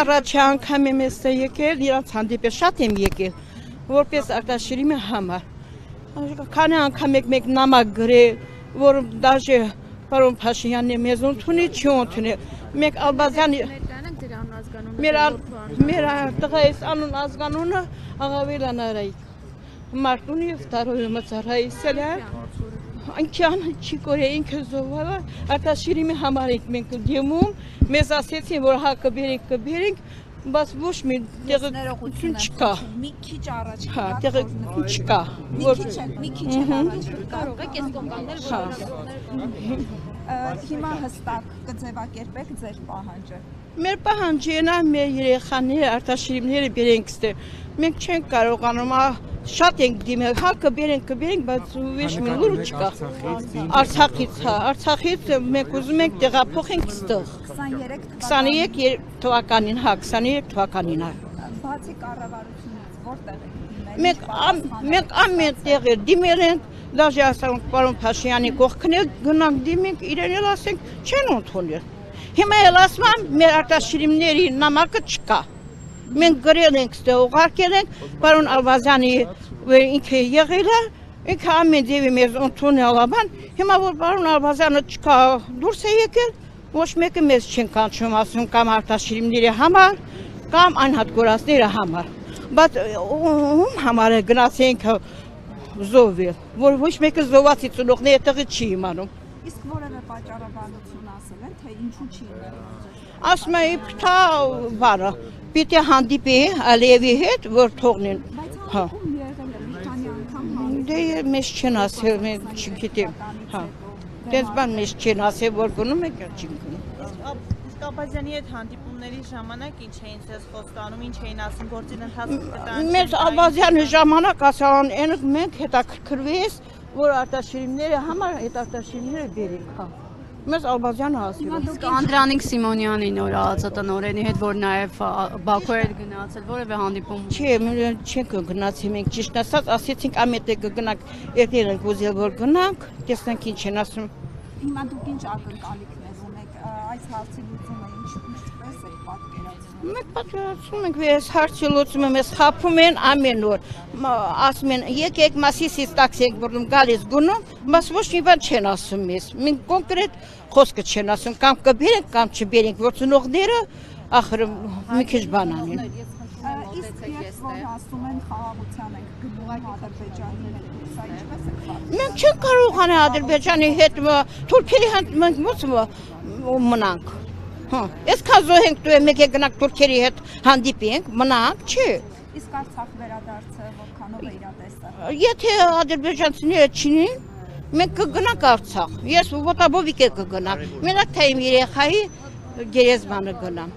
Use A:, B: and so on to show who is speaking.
A: առաջի անգամ եմ էստե եկել, իրանց հանդիպել շատ եմ եկել, որպես արտաշիրիմի համար։ Քանի անգամ մեկ նամակ գրել, որ դաժե պարոն Փաշինյանն մեզ ընդունի, չի ընդունել։ Մեկ Ալբազյանի մեր տղայիս անուն ազգանունը Աղավելան Արայիկ։ Մարտունի վտարոյը մծարայի սելյա, անքյան չի կորե ինքը զովավա, արտաշիրիմի համար ենք մենք դիմում, մեզ ասեցին, որ հա կբերենք, բայց ոչ մի տեղեկություն չկա։
B: Մի քիչ առաջ
A: տեղեկություն չկա։
B: Մի քիչ առաջ կարող եք այս կոմպանիաները հիմա հստակ կձևակերպեք ձեր պահանջը։
A: Մեր պահանջենա մեր երեխաները արտաշիրիմները բերենք ստեղ։ Մենք չենք կարողանում, շատ ենք դիմել, հա կբերենք, բայց ոչ մի լուր չկա։ Արցախից մենք ուզում ենք տեղափոխենք ստեղ։ 23 թվականին, 23 թվականին։
B: Բացի կառավարությունից որտեղ եք
A: մենք ամեն տեղ դիմել ենք, դաժե ասենք պարոն Փաշինյանի կողքն գնանք դիմենք, իրեն էլ ասենք չեն ընդունել։ Հիմա էլ ասում եմ, մեր արտաշիրիմների նամակը չկա։ Մենք գրել ենք ստեղ, ուղարկել ենք, պարոն Ալբազյանի ինքը եղել է, ինքը ամեն ձևի մեզ ընդունել բան, հիմա որ պարոն Ալբազյանը չկա, դուրս է եկել, ոչ մեկը մեզ չեն կանչում, ասում կամ արտաշիրիմների համար, կամ անհատգորածների համար։ Բայց ում համար է գնացենք զոհվել, որ ոչ մեկը զոհվածի ծնողները տեղը չի իմանում։
B: Իսկ որևէ պատճառաբանություն ասել են, թե ինչու չի իմանում։
A: Ասում է փթա բանը, պիտի հանդիպի Ալիևի հետ, որ թողնեն։
B: Հա։ Եղել է մի քանի անգամ
A: Դե մեզ չեն ասել, մենք չգիտեմ։ Հա։ Դες բան մեզ չեն ասել, որ գնում եք, չենք գնում։
C: Իսկ Ալբազյանի հետ հանդիպումների ժամանակ ինչ էին ձեզ խոստանում, ինչ էին ասում, գործին ընթացքում կտան։
A: Մեզ Ալբազյանի ժամանակ ասան, մենք հետաքրքրվես, որ արտաշիրիմները համար այդ արտաշիրիմները բերենք, հա։ Մեզ Ալբազյանը ասել է։
D: Իսկ Անդրանիկ Սիմոնյանի նոր ածատնօրենի հետ, որ նաև Բաքու հետ գնացել, որևէ հանդիպում։
A: Չէ, չենք գնացի, մենք ճիշտ ասած, ասեցինք ամենտեղ կգնանք, երբ ենք ուզել որ գնանք, տեսնենք ինչ են ասում։
B: Հիմա դուք ինչ ակնկալիքներ ունեք այս հարցի լուծումը ինչպես եք պատկերացնում։
A: Մենք պատկերացնում ենք, այս հարցի լուծումը մեզ խաբում են ամեն օր, ասում են եկեք Մասիսից տաքսի եք բռնում գալիս գնում, բայց ոչ մի բան չեն ասում մեզ, մենք կոնկրետ խոսքը չեն ասում, կամ կբերենք, կամ չբերենք, որ ծնողները ախր մի քիչ բան անեն։
B: Իսկ երբ որ ասում են խաղաղության ենք գնում Ադրբեջանի հետ, սա ինչպես է պատկերացնում։
A: Մենք չենք կարողանալ Ադրբեջանի հետ թուրքերի հետ մենք ո՞ց մնանք։ Հա, այսքան զոհենք դու մեկ է գնանք թուրքերի հետ հանդիպենք, մնանք, չէ։
B: Իսկ Արցախ վերադարձը որքանով է իրատեսը։
A: Եթե ադրբեջանցիները չինին, մենք կգնանք Արցախ։ Ես ոտաբովիկ է կգնամ։ Մենակ թե իմ երեխայի գերեզմանը գնամ։